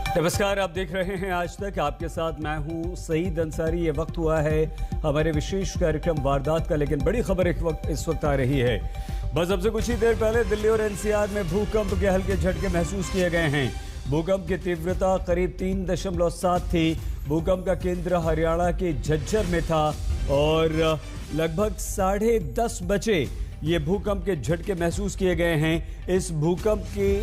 नमस्कार, आप देख रहे हैं आज तक। आपके साथ मैं हूं सईद अंसारी। ये वक्त हुआ है हमारे विशेष कार्यक्रम वारदात का, लेकिन बड़ी खबर इस वक्त आ रही है। बस अब से कुछ ही देर पहले दिल्ली और एनसीआर में भूकंप के हल्के झटके महसूस किए गए हैं। भूकंप की तीव्रता करीब 3.7 थी। भूकंप का केंद्र हरियाणा के झज्जर में था और लगभग 10:30 बजे ये भूकंप के झटके महसूस किए गए हैं। इस भूकंप की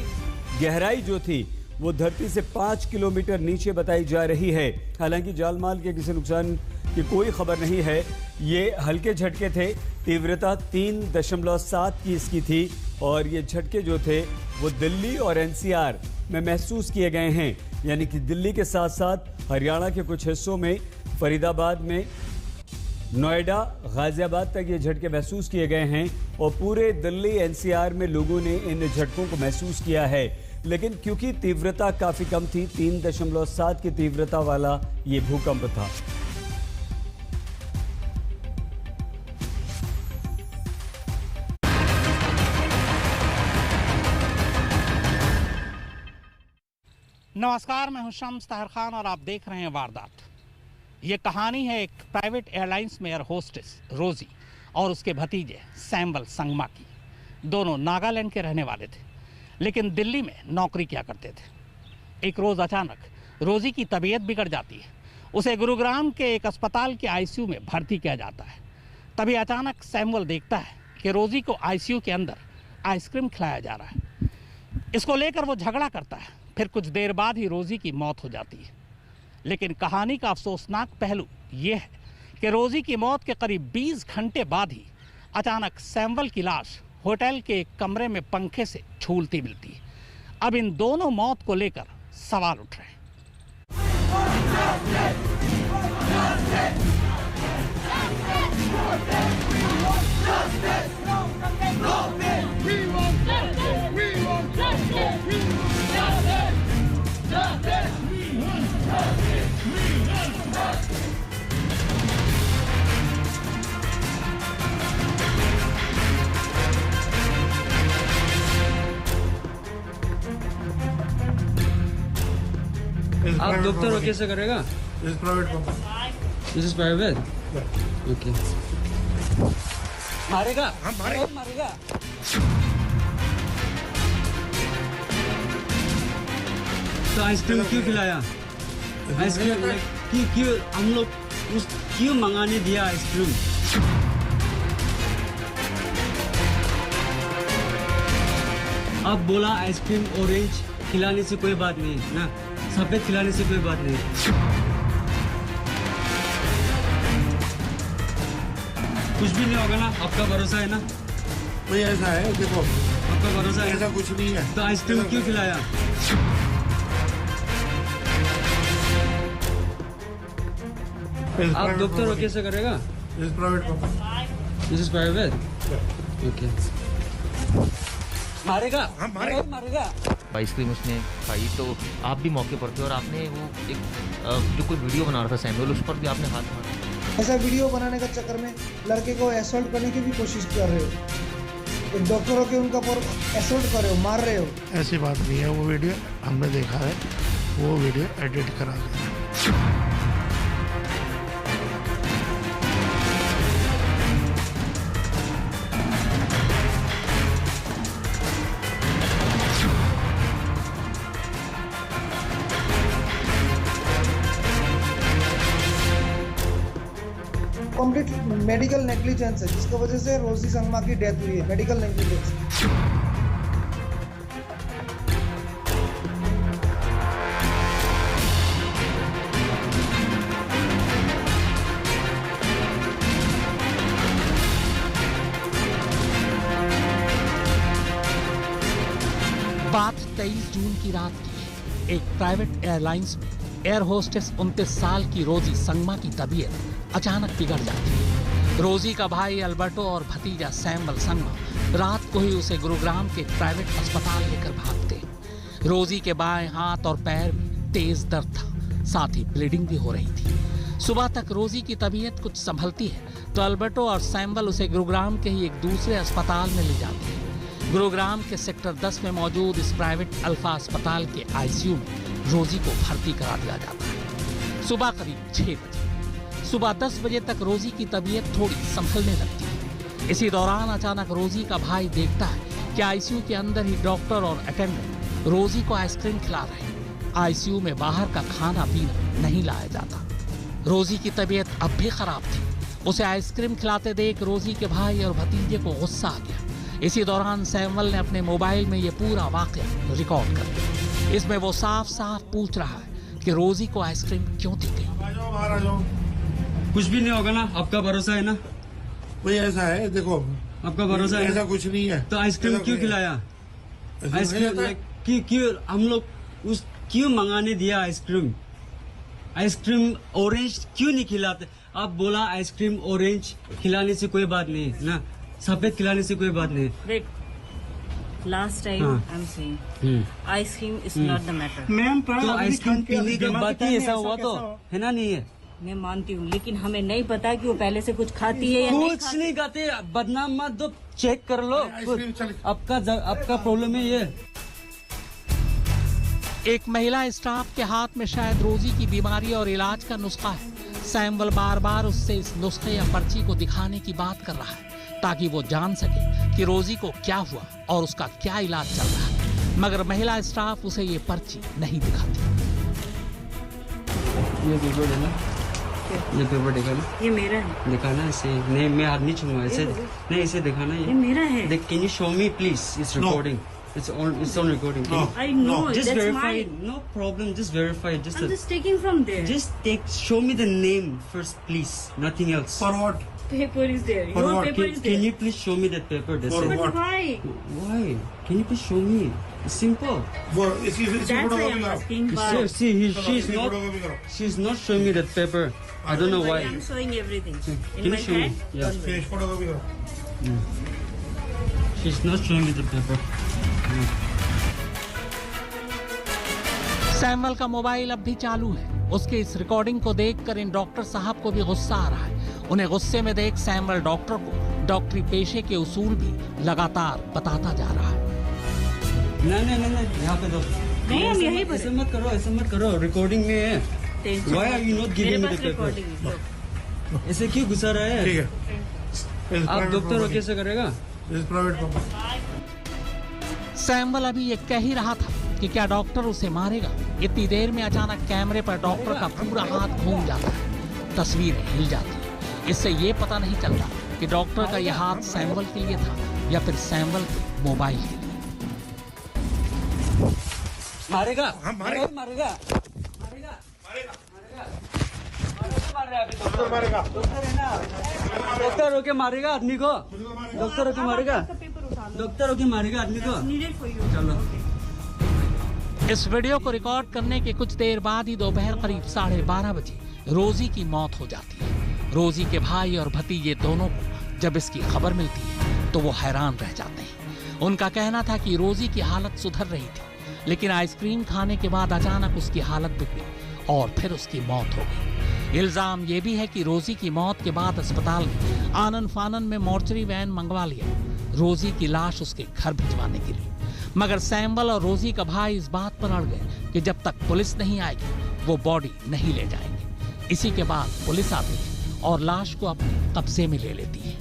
गहराई जो थी वो धरती से 5 किलोमीटर नीचे बताई जा रही है। हालांकि जान-माल के किसी नुकसान की कोई खबर नहीं है। ये हल्के झटके थे, तीव्रता 3.7 की इसकी थी और ये झटके जो थे वो दिल्ली और एनसीआर में महसूस किए गए हैं। यानी कि दिल्ली के साथ साथ हरियाणा के कुछ हिस्सों में, फरीदाबाद में, नोएडा, गाजियाबाद तक ये झटके महसूस किए गए हैं और पूरे दिल्ली एनसीआर में लोगों ने इन झटकों को महसूस किया है। लेकिन क्योंकि तीव्रता काफी कम थी, 3.7 की तीव्रता वाला ये भूकंप था। नमस्कार, मैं हूं शम्स ताहिर खान और आप देख रहे हैं वारदात। ये कहानी है एक प्राइवेट एयरलाइंस में एयर होस्टेस रोजी और उसके भतीजे सैम्बल संगमा की। दोनों नागालैंड के रहने वाले थे, लेकिन दिल्ली में नौकरी किया करते थे। एक रोज़ अचानक रोजी की तबीयत बिगड़ जाती है। उसे गुरुग्राम के एक अस्पताल के आईसीयू में भर्ती किया जाता है। तभी अचानक सैमुअल देखता है कि रोजी को आईसीयू के अंदर आइसक्रीम खिलाया जा रहा है। इसको लेकर वो झगड़ा करता है। फिर कुछ देर बाद ही रोजी की मौत हो जाती है। लेकिन कहानी का अफसोसनाक पहलू ये है कि रोजी की मौत के करीब 20 घंटे बाद ही अचानक सैमुअल की लाश होटल के एक कमरे में पंखे से झूलती मिलती है। अब इन दोनों मौत को लेकर सवाल उठ रहे हैं। आप डॉक्टर हो कैसे करेगा? This is private company. This is private. Yeah. Okay. मारेगा? मारेगा। तो आइसक्रीम क्यों खिलाया? आइसक्रीम क्यों हम लोग उस क्यों मंगाने दिया आइसक्रीम? अब बोला आइसक्रीम ऑरेंज खिलाने से कोई बात नहीं ना, सफेद खिलाने से कोई बात नहीं। कुछ भी नहीं होगा ना? आपका भरोसा है ना? भाई ऐसा है, देखो आपका भरोसा है? ऐसा कुछ नहीं है। तो आइसक्रीम क्यों खिलाया? आप डॉक्टर हो कैसे करेगा? This is private company. This is private. Yeah. Okay. मारेगा? मारेगा। आइसक्रीम उसने खाई तो आप भी मौके पर थे और आपने वो एक जो कोई वीडियो बना रहा था सैमुअल, उस पर भी आपने हाथ मारा। ऐसा वीडियो बनाने का चक्कर में लड़के को असॉल्ट करने की भी कोशिश कर रहे हो। एक डॉक्टर हो के उनका पर असॉल्ट कर रहे हो, मार रहे हो। ऐसी बात नहीं है, वो वीडियो हमने देखा है, वो वीडियो एडिट करा दिया। कंप्लीट मेडिकल नेग्लिजेंस है, जिसकी वजह से रोजी संगमा की डेथ हुई है। Medical negligence. बात 23 जून की रात की है। एक प्राइवेट एयरलाइंस में एयर होस्टेस 29 साल की रोजी संगमा की तबीयत अचानक बिगड़ जाती है। रोजी का भाई अल्बर्टो और भतीजा सैमुअल संगमा रात को ही उसे गुरुग्राम के प्राइवेट अस्पताल लेकर भागते। रोजी के बाएं हाथ और पैर में तेज दर्द था, साथ ही ब्लीडिंग भी हो रही थी। सुबह तक रोजी की तबीयत कुछ संभलती है तो अल्बर्टो और सैमुअल उसे गुरुग्राम के ही एक दूसरे अस्पताल में ले जाते हैं। गुरुग्राम के सेक्टर 10 में मौजूद इस प्राइवेट अल्फा अस्पताल के आईसीयू में रोजी को भर्ती करा दिया जाता है। सुबह करीब 6 बजे। सुबह 10 बजे तक रोजी की तबीयत थोड़ी संभलने लगती है। इसी दौरान अचानक रोजी का भाई देखता है कि आईसीयू के अंदर ही डॉक्टर और अटेंडेंट रोजी को आइसक्रीम खिला रहे हैं। आईसीयू में बाहर का खाना पीना नहीं लाया जाता। रोजी की तबीयत अब भी खराब थी। उसे आइसक्रीम खिलाते देख रोजी के भाई और भतीजे को गुस्सा आ गया। इसी दौरान सैमुअल ने अपने मोबाइल में ये पूरा वाकया रिकॉर्ड कर लिया। इसमें वो साफ साफ पूछ रहा है कि रोजी को आइसक्रीम क्यों दी गई। कुछ भी नहीं होगा ना, आपका भरोसा है ना? भाई ऐसा है, देखो आपका भरोसा है? ऐसा कुछ नहीं है। तो आइसक्रीम क्यों खिलाया? आइसक्रीम क्यों हम लोग उस क्यों मंगाने दिया आइसक्रीम? आइसक्रीम ऑरेंज क्यों नहीं खिलाते? आप बोला आइसक्रीम ऑरेंज खिलाने से कोई बात नहीं है ना, सफेद खिलाने से कोई बात नहीं है। Wait. Last time I'm saying ice cream is not the matter. Ma'am तो आइसक्रीम पीने के बाद ही ऐसा हुआ तो है ना? नहीं है, मैं मानती हूँ, लेकिन हमें नहीं पता कि वो पहले से कुछ खाती है या नहीं कुछ खाती। नहीं खाते। बदनाम मत दो, चेक कर लो। आपका प्रॉब्लम है ये। एक महिला स्टाफ के हाथ में शायद रोजी की बीमारी और इलाज का नुस्खा है। सैमुअल बार बार उससे इस नुस्खे या पर्ची को दिखाने की बात कर रहा है ताकि वो जान सके कि रोजी को क्या हुआ और उसका क्या इलाज चल रहा है, मगर महिला स्टाफ उसे ये पर्ची नहीं दिखाती। ये पेपर देना, ये पेपर दिखाना, ये मेरा है। दिखाना ऐसे नहीं, मैं हाथ नहीं छूंगा ऐसे नहीं, ऐसे दिखाना। ये मेरा है। देख, can you show me please? It's recording, it's on recording. I know, Just that's verify mine. it. No problem, just verify it. I'm just taking from there. Just show me the name first, please. Nothing else. For what? Paper is there. For Your what? paper is there. Can you please show me that paper? That's For it. what? But why? Why? Can you please show me? It's simple. वो इसकी That's why photocopy I'm करो। asking why. See, she's इसकी not. Photocopy करो। She's not showing me that paper. I don't know But why. I'm showing everything. Can In you my show me? hand. Yeah. Don't worry. Face photocopy करो। She's not showing me the paper. Samuel का mobile अब भी चालू है। उसके इस recording को देखकर इन डॉक्टर साहब को भी गुस्सा आ रहा है। उन्हें गुस्से में देख सैमुअल डॉक्टर को डॉक्टरी पेशे के उसूल भी लगातार बताता जा रहा है। नहीं, यहाँ पे दो। नहीं, हम यहीं पर ऐसे मत करो, ऐसे मत करो, रिकॉर्डिंग में है। Tension Why are you not giving me मेरे the पास paper? recording है, लो। ऐसे क्यों घुसा रहा है? ठीक है। आप डॉक्टर हो कैसे करेगा? इस प्राइवेट प्रॉपर्टी। सैमुअल अभी ये कह ही रहा था कि क्या डॉक्टर उसे मारेगा। इतनी देर में अचानक कैमरे पर डॉक्टर का पूरा हाथ घूम जाता है, तस्वीरें हिल जाती है। इससे ये पता नहीं चलता कि डॉक्टर का यह हाथ सैमुअल के लिए था या फिर सैमुअल के मोबाइल के लिए। मारेगा? हाँ, मारेगा। मारेगा। डॉक्टर मारेगा। डॉक्टर है ना, डॉक्टर होके मारेगा आदमी को। डॉक्टर होके मारेगा, डॉक्टर होके मारेगा आदमी को। Needed for you. चलो। इस वीडियो को रिकॉर्ड करने के कुछ देर बाद ही दोपहर करीब 12:30 बजे रोजी की मौत हो जाती है। रोजी के भाई और भतीजे दोनों को जब इसकी खबर मिलती है तो वो हैरान रह जाते हैं। उनका कहना था कि रोजी की हालत सुधर रही थी, लेकिन आइसक्रीम खाने के बाद अचानक उसकी हालत बिगड़ी और फिर उसकी मौत हो गई। इल्जाम ये भी है कि रोजी की मौत के बाद अस्पताल में आनन फानन में मोर्चरी वैन मंगवा लिया रोजी की लाश उसके घर भिजवाने के लिए, मगर सैमुअल और रोजी का भाई इस बात पर अड़ गए कि जब तक पुलिस नहीं आएगी वो बॉडी नहीं ले जाएंगे। इसी के बाद पुलिस आती है और लाश को अपने कब्जे में ले लेती है।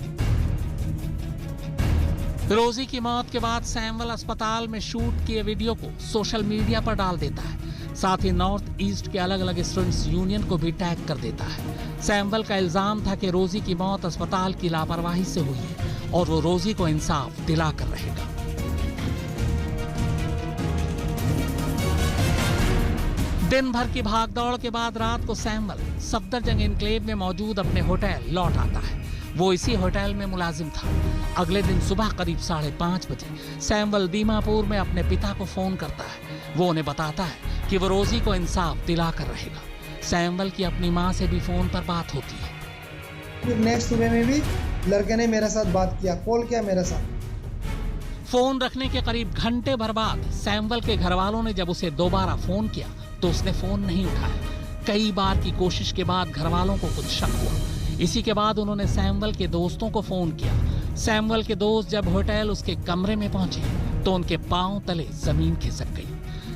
रोजी की मौत के बाद सैमुअल अस्पताल में शूट किए वीडियो को सोशल मीडिया पर डाल देता है। साथ ही नॉर्थ ईस्ट के अलग अलग स्टूडेंट्स यूनियन को भी टैग कर देता है। सैमुअल का इल्जाम था कि रोजी की मौत अस्पताल की लापरवाही से हुई है और वो रोजी को इंसाफ दिलाकर रहेगा। दिन भर की भागदौड़ के बाद रात को सैमुअल सफदरजंग एन्क्लेव में मौजूद अपने होटल लौट आता है। वो इसी होटल में मुलाजिम था। अगले दिन सुबह करीब 5:30 बजे सैमुअल दीमापुर में अपने पिता को फोन करता है। वो उन्हें बताता है कि वो रोजी को इंसाफ दिलाकर रहेगा। सैमुअल की अपनी माँ से भी फोन पर बात होती है। फिर नेक्स्ट सुबह में भी लड़के ने मेरे साथ बात किया, कॉल किया मेरे साथ। फोन रखने के करीब घंटे भर बाद सैमुअल के घर वालों ने जब उसे दोबारा फोन किया तो उसने फोन नहीं उठाया। कई बार की कोशिश के बाद घर वालों को कुछ शक हुआ। इसी के बाद उन्होंने सैमुअल के दोस्तों को फोन किया। सैमुअल के दोस्त जब होटल उसके कमरे में पहुंचे तो उनके पांव तले जमीन खिसक गई।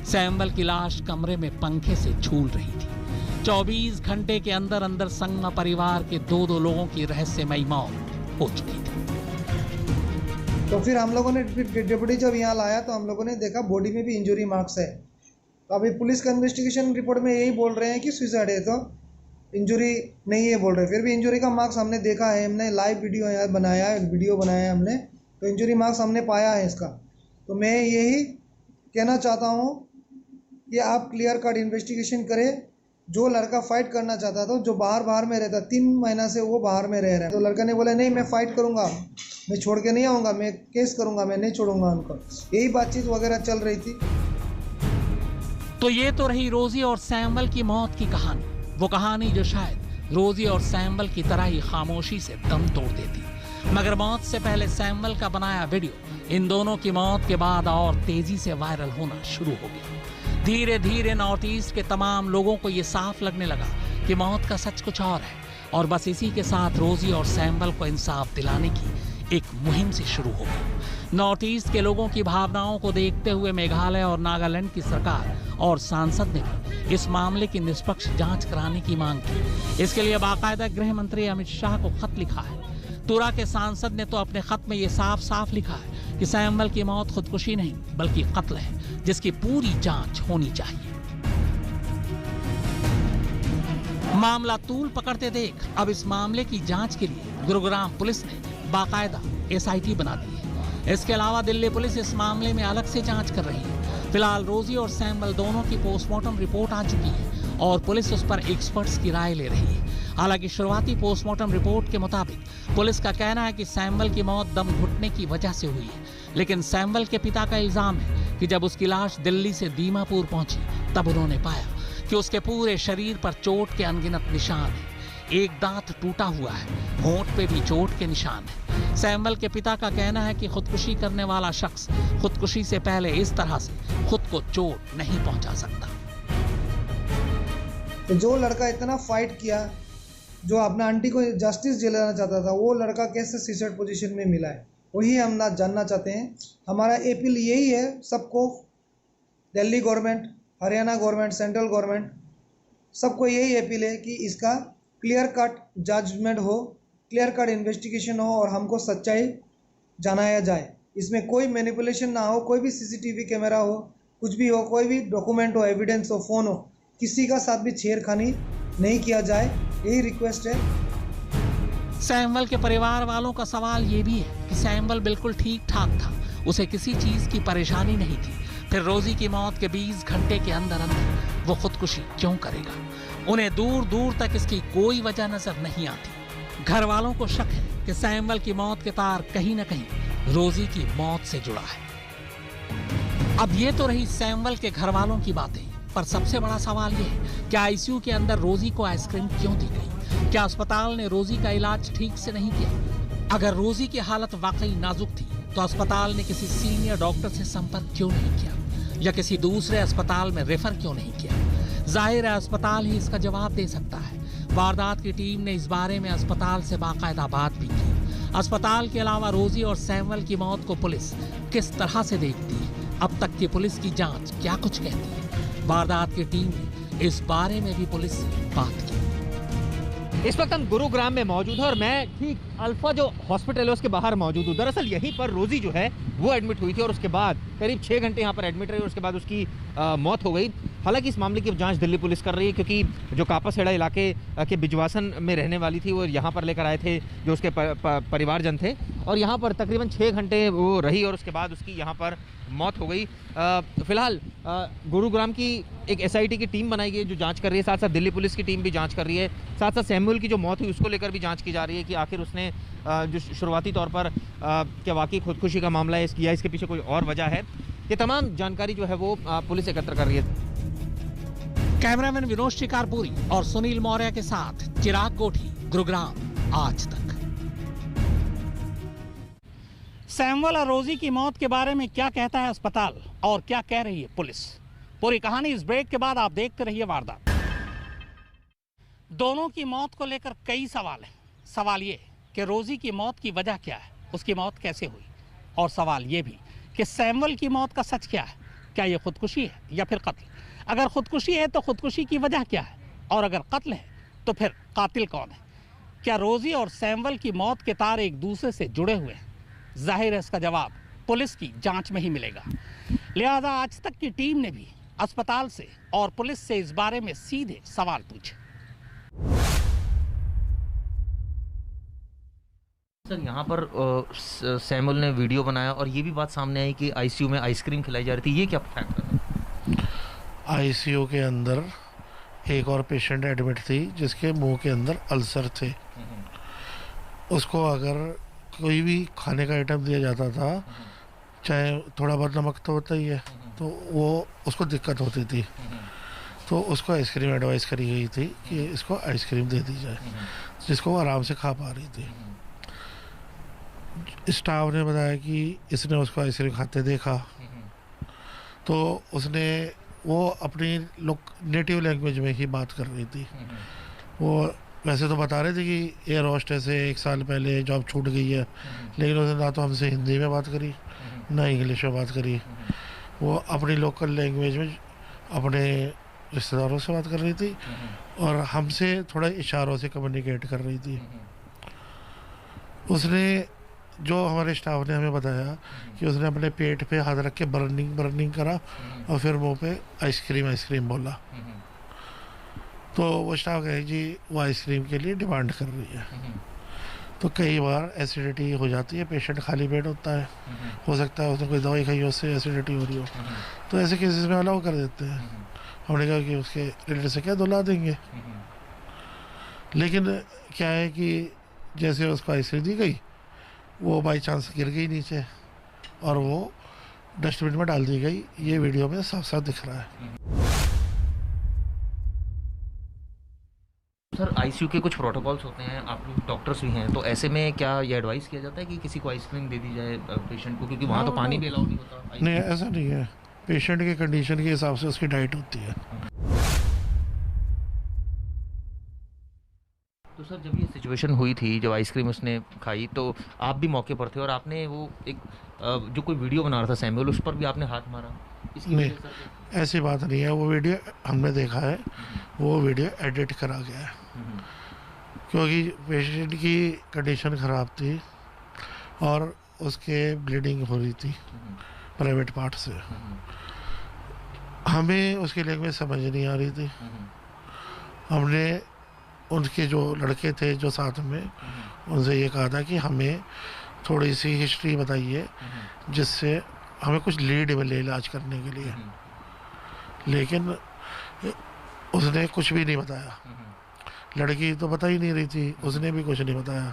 सैम्बल की लाश कमरे में पंखे से झूल रही थी। 24 घंटे के अंदर अंदर संगमा परिवार के दो लोगों की रहस्यमयी मौत हो चुकी थी। तो फिर हम लोगों ने डिप्टी जब यहाँ लाया तो हम लोगों ने देखा बॉडी में भी इंजरी मार्क्स है। तो अभी पुलिस का इन्वेस्टिगेशन रिपोर्ट में यही बोल रहे हैं कि सुसाइड है, तो इंजरी नहीं है बोल रहे। फिर भी इंजरी का मार्क्स हमने देखा है, हमने लाइव वीडियो यहाँ बनाया है, वीडियो बनाया है हमने, तो इंजरी मार्क्स हमने पाया है इसका। तो मैं यही कहना चाहता हूँ कि आप क्लियर कट इन्वेस्टिगेशन करें। जो लड़का फाइट करना चाहता था, जो बाहर में रहता, 3 महीना से वो बाहर में रह रहा है, तो लड़का ने बोला नहीं मैं फाइट करूँगा, मैं छोड़ के नहीं आऊँगा, मैं केस करूँगा, मैं नहीं छोड़ूंगा उनको। यही बातचीत वगैरह चल रही थी। तो ये तो रही रोजी और सैम्बल की मौत की कहानी, वो कहानी जो शायद रोजी और सैम्बल की तरह ही खामोशी से दम तोड़ देती। मगर मौत से पहले सैम्बल का बनाया वीडियो इन दोनों की मौत के बाद और तेजी से वायरल होना शुरू हो गया। धीरे धीरे नॉर्थ ईस्ट के तमाम लोगों को ये साफ लगने लगा कि मौत का सच कुछ और है, और बस इसी के साथ रोजी और सैम्बल को इंसाफ दिलाने की एक मुहिम से शुरू हो गई। नॉर्थ ईस्ट के लोगों की भावनाओं को देखते हुए मेघालय और नागालैंड की सरकार और सांसद ने भी इस मामले की निष्पक्ष जांच कराने की मांग की। इसके लिए बाकायदा गृह मंत्री अमित शाह को खत लिखा है। तुरा के सांसद ने तो अपने खत में ये साफ साफ लिखा है कि सैम्बल की मौत खुदकुशी नहीं बल्कि कत्ल है, जिसकी पूरी जांच होनी चाहिए। मामला तूल पकड़ते देख अब इस मामले की जांच के लिए गुरुग्राम पुलिस ने बाकायदा SIT बना दी है। इसके अलावा दिल्ली पुलिस इस मामले में अलग से जांच कर रही है। फिलहाल रोजी और सैम्बल दोनों की पोस्टमार्टम रिपोर्ट आ चुकी है और पुलिस उस पर एक्सपर्ट्स की राय ले रही है। हालांकि शुरुआती पोस्टमार्टम रिपोर्ट के मुताबिक पुलिस का कहना है कि सैम्बल की मौत दम घुटने की वजह से हुई है, लेकिन सैम्बल के पिता का इल्जाम है कि जब उसकी लाश दिल्ली से दीमापुर पहुंची तब उन्होंने पाया कि उसके पूरे शरीर पर चोट के अनगिनत निशान हैं। एक दांत टूटा हुआ है, होंठ पे भी चोट के निशान है। सैम्बल के पिता का कहना है कि खुदकुशी करने वाला शख्स खुदकुशी से पहले इस तरह से खुद को चोट नहीं पहुंचा सकता। जो लड़का इतना फाइट किया, जो अपना आंटी को जस्टिस दिलाना चाहता था, वो लड़का कैसे सुसाइड पोजीशन में मिला है, वही हम ना जानना चाहते हैं। हमारा अपील यही है सबको, Delhi government, Haryana government, central government, सबको यही अपील है कि इसका क्लियर कट जजमेंट हो, क्लियर कट इन्वेस्टिगेशन हो और हमको सच्चाई जनाया जाए। इसमें कोई मैनिपुलेशन ना हो, कोई भी CCTV कैमरा हो, कुछ भी हो, कोई भी डॉक्यूमेंट हो, एविडेंस हो, फ़ोन हो, किसी का साथ भी छेड़खानी नहीं किया जाए, यही रिक्वेस्ट है। सैम्बल के परिवार वालों का सवाल ये भी है कि सैम्बल बिल्कुल ठीक ठाक था, उसे किसी चीज की परेशानी नहीं थी, फिर रोजी की मौत के 20 घंटे के अंदर अंदर वो खुदकुशी क्यों करेगा? उन्हें दूर दूर तक इसकी कोई वजह नजर नहीं आती। घर वालों को शक है कि सैम्बल की मौत के तार कहीं न कहीं रोजी की मौत से जुड़ा है। अब ये तो रही सैम्बल के घर वालों की बातें, पर सबसे बड़ा सवाल ये है कि ICU के अंदर रोजी को आइसक्रीम क्यों दी गई? क्या अस्पताल ने रोजी का इलाज ठीक से नहीं किया? अगर रोजी की हालत वाकई नाजुक थी तो अस्पताल ने किसी सीनियर डॉक्टर से संपर्क क्यों नहीं किया या किसी दूसरे अस्पताल में रेफर क्यों नहीं किया? जाहिर है अस्पताल ही इसका जवाब दे सकता है। वारदात की टीम ने इस बारे में अस्पताल से बाकायदा बात भी की। अस्पताल के अलावा रोजी और सैम्बल की मौत को पुलिस किस तरह से देखती है, अब तक की पुलिस की जांच क्या कुछ कहती है, वारदात की टीम ने इस बारे में भी पुलिस से बात की। इस वक्त हम गुरुग्राम में मौजूद हैं और मैं ठीक अल्फा जो हॉस्पिटल है उसके बाहर मौजूद हूँ। दरअसल यहीं पर रोजी जो है वो एडमिट हुई थी और उसके बाद करीब 6 घंटे यहाँ पर एडमिट रही और उसके बाद उसकी मौत हो गई। हालांकि इस मामले की जांच दिल्ली पुलिस कर रही है, क्योंकि जो कापासेड़ा इलाके के बिजवासन में रहने वाली थी वो यहाँ पर लेकर आए थे जो उसके परिवारजन थे, और यहाँ पर तकरीबन 6 घंटे वो रही और उसके बाद उसकी यहाँ पर मौत हो गई। फिलहाल गुरुग्राम की एक SIT की टीम बनाई गई है जो जांच कर रही है, साथ साथ दिल्ली पुलिस की टीम भी जांच कर रही है, साथ साथ सैमुअल की जो मौत हुई उसको लेकर भी जांच की जा रही है कि आखिर उसने जो शुरुआती तौर पर क्या वाकई खुदकुशी का मामला है या इसके पीछे कोई और वजह है। ये तमाम जानकारी जो है वो पुलिस एकत्र कर रही है। कैमरामैन विनोद शिकारपुरी और सुनील मौर्य के साथ चिराग कोठी, गुरुग्राम आज तक। सैमुअल और रोजी की मौत के बारे में क्या कहता है अस्पताल और क्या कह रही है पुलिस, पूरी कहानी इस ब्रेक के बाद आप देखते रहिए वारदात। दोनों की मौत को लेकर कई सवाल हैं। सवाल ये कि रोजी की मौत की वजह क्या है, उसकी मौत कैसे हुई, और सवाल ये भी कि सैमुअल की मौत का सच क्या है, क्या ये खुदकुशी है या फिर कत्ल? अगर खुदकुशी है तो खुदकुशी की वजह क्या है, और अगर कत्ल है तो फिर कातिल कौन है? क्या रोजी और सैमुअल की मौत के तार एक दूसरे से जुड़े हुए हैं? जाहिर है इसका जवाब पुलिस की जांच में ही मिलेगा। लिहाजा आज तक की टीम ने भी अस्पताल से और पुलिस से इस बारे में सीधे सवाल पूछे। सर, यहाँ पर सैमुअल ने वीडियो बनाया और ये भी बात सामने आई कि आईसीयू में आइसक्रीम खिलाई जा रही थी, ये क्या फैक्ट है? आईसीयू के अंदर एक और पेशेंट एडमिट थी जिसके मुंह के अंदर अल्सर थे। उसको अगर कोई भी खाने का आइटम दिया जाता था, चाहे थोड़ा बहुत नमक तो होता ही है, तो वो उसको दिक्कत होती थी, तो उसको आइसक्रीम एडवाइस करी गई थी कि इसको आइसक्रीम दे दी जाए, जिसको वो आराम से खा पा रही थी। स्टाफ ने बताया कि इसने उसको आइसक्रीम खाते देखा, तो उसने वो अपनी नेटिव लैंग्वेज में ही बात कर रही थी। वो वैसे तो बता रहे थे कि एयर होस्टेस से 1 साल पहले जॉब छूट गई है, लेकिन उसने ना तो हमसे हिंदी में बात करी ना इंग्लिश में बात करी। वो अपनी लोकल लैंग्वेज में अपने रिश्तेदारों से बात कर रही थी और हमसे थोड़ा इशारों से कम्युनिकेट कर रही थी। उसने, जो हमारे स्टाफ ने हमें बताया कि उसने अपने पेट पे हाथ रख के बर्निंग करा और फिर मुंह पे आइसक्रीम बोला। तो वो स्टाफ कहे जी वो आइसक्रीम के लिए डिमांड कर रही है। तो कई बार एसिडिटी हो जाती है, पेशेंट खाली पेट होता है, हो सकता है उसने कोई दवाई खाई हो, उससे एसिडिटी हो रही हो, तो ऐसे केसेस में अलाउ कर देते हैं। हमने कहा कि उसके रिलेटिव से क्या दुला देंगे, लेकिन क्या है कि जैसे उसको आइसक्रीम दी गई, वो बाई चांस गिर गई नीचे और वो डस्टबिन में डाल दी गई। ये वीडियो में साफ साफ दिख रहा है। सर, आईसीयू के कुछ प्रोटोकॉल्स होते हैं, आप लोग डॉक्टर्स भी हैं, तो ऐसे में क्या ये एडवाइस किया जाता है कि किसी को आइसक्रीम दे दी जाए पेशेंट को, क्योंकि वहाँ तो पानी भी अलाउ नहीं होता? नहीं, ऐसा नहीं है, पेशेंट के कंडीशन के हिसाब से उसकी डाइट होती है। तो सर, जब ये सिचुएशन हुई थी, जब आइसक्रीम उसने खाई, तो आप भी मौके पर थे और आपने वो एक जो कोई वीडियो बना रहा था सैमुअल, उस पर भी आपने हाथ मारा? नहीं, ऐसी बात नहीं है। वो वीडियो हमने देखा है, वो वीडियो एडिट करा गया है, क्योंकि पेशेंट की कंडीशन ख़राब थी और उसके ब्लीडिंग हो रही थी प्राइवेट पार्ट से। हमें उसकी लैंग्वेज समझ नहीं आ रही थी। हमने उनके जो लड़के थे जो साथ में, उनसे ये कहा था कि हमें थोड़ी सी हिस्ट्री बताइए जिससे हमें कुछ लीड मिले इलाज करने के लिए, लेकिन उसने कुछ भी नहीं बताया। लड़की तो बता ही नहीं रही थी, उसने भी कुछ नहीं बताया।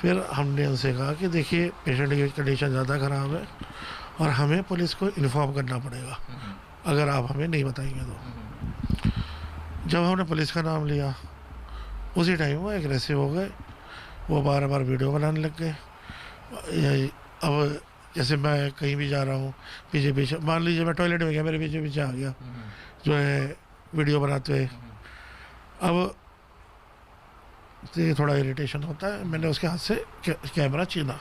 फिर हमने उनसे कहा कि देखिए पेशेंट की कंडीशन ज़्यादा ख़राब है और हमें पुलिस को इन्फॉर्म करना पड़ेगा अगर आप हमें नहीं बताएंगे तो। जब हमने पुलिस का नाम लिया, उसी टाइम वो एग्रेसिव हो गए, वो बार बार वीडियो बनाने लग गए। अब जैसे मैं कहीं भी जा रहा हूँ, पीछे पीछे, मान लीजिए मैं टॉयलेट में गया, मेरे पीछे पीछे आ गया जो है वीडियो बनाते हुए। अब तो ये थोड़ा इरिटेशन होता है, मैंने उसके हाथ से कैमरा छीना,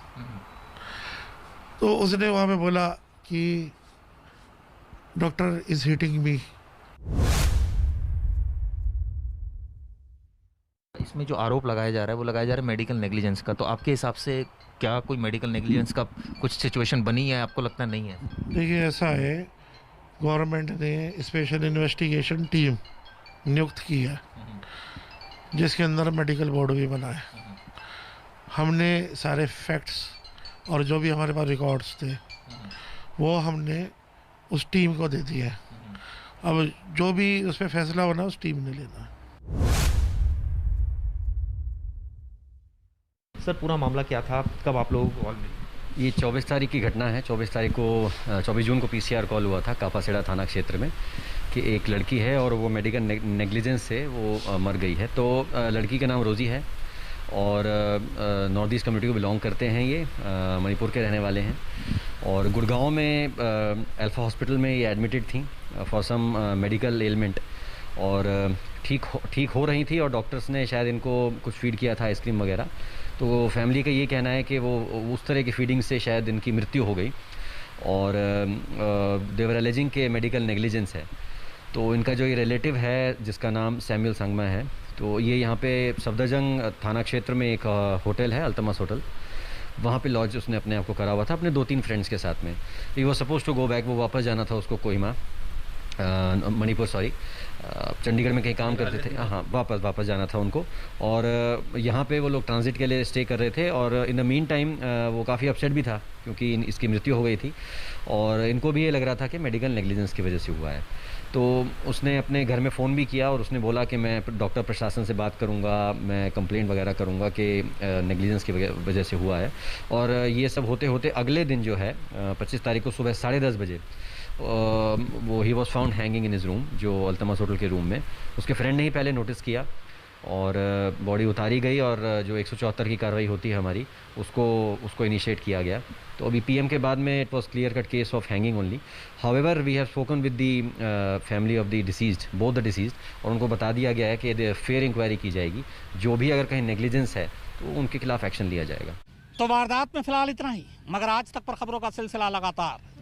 तो उसने वहाँ पे बोला कि डॉक्टर इज हिटिंग मी। इसमें जो आरोप लगाया जा रहा है वो लगाया जा रहा है मेडिकल नेग्लिजेंस का, तो आपके हिसाब से क्या कोई मेडिकल नेग्लिजेंस का कुछ सिचुएशन बनी है? आपको लगता नहीं है? देखिए, ऐसा है, गवर्नमेंट ने स्पेशल इन्वेस्टिगेशन टीम नियुक्त की है जिसके अंदर मेडिकल बोर्ड भी बना है। हमने सारे फैक्ट्स और जो भी हमारे पास रिकॉर्ड्स थे वो हमने उस टीम को दे दिए। अब जो भी उस पर फैसला होना उस टीम ने लेना है। सर, पूरा मामला क्या था, कब आप लोगों को कॉल मिली? ये 24 तारीख की घटना है। 24 जून को पीसीआर कॉल हुआ था कापासेड़ा थाना क्षेत्र में कि एक लड़की है और वो मेडिकल नेग्लिजेंस से वो मर गई है। तो लड़की का नाम रोज़ी है और नॉर्थ ईस्ट कम्युनिटी को बिलोंग करते हैं। ये मणिपुर के रहने वाले हैं और गुड़गांव में अल्फा हॉस्पिटल में ये एडमिटेड थी फॉर सम मेडिकल एलिमेंट और ठीक हो रही थी और डॉक्टर्स ने शायद इनको कुछ फीड किया था आइसक्रीम वगैरह। तो फैमिली का ये कहना है कि वो उस तरह की फीडिंग से शायद इनकी मृत्यु हो गई और देवर एलिजिंग के मेडिकल नेग्लिजेंस है। तो इनका जो ये रिलेटिव है जिसका नाम सैमुअल संगमा है, तो ये यहाँ पे सफदरजंग थाना क्षेत्र में एक होटल है अल्तमस होटल, वहाँ पे लॉज उसने अपने आप को करा हुआ था अपने 2-3 फ्रेंड्स के साथ में। He was suppose to go back, वो वापस जाना था उसको कोहिमा मणिपुर सॉरी चंडीगढ़ में कहीं काम करते थे, हाँ वापस जाना था उनको। और यहाँ पे वो लोग ट्रांजिट के लिए स्टे कर रहे थे और इन द मीन टाइम वो काफ़ी अपसेट भी था क्योंकि इसकी मृत्यु हो गई थी और इनको भी ये लग रहा था कि मेडिकल नेग्लिजेंस की वजह से हुआ है। तो उसने अपने घर में फ़ोन भी किया और उसने बोला कि मैं डॉक्टर प्रशासन से बात करूंगा, मैं कंप्लेंट वगैरह करूंगा कि नेग्लिजेंस की वजह से हुआ है। और ये सब होते होते अगले दिन जो है 25 तारीख को सुबह 10:30 बजे वो he was found hanging in his room, जो अल्तमस होटल के रूम में। उसके फ्रेंड ने ही पहले नोटिस किया और बॉडी उतारी गई और जो 174 की कार्रवाई होती है हमारी उसको इनिशिएट किया गया। तो अभी पीएम के बाद में it was clear cut case of hanging only. However we have spoken with the family of the deceased, both the deceased, और उनको बता दिया गया है कि फेयर इंक्वायरी की जाएगी, जो भी अगर कहीं नेग्लिजेंस है तो उनके खिलाफ एक्शन लिया जाएगा। तो वारदात में फिलहाल इतना ही, मगर आज तक पर खबरों का सिलसिला लगातार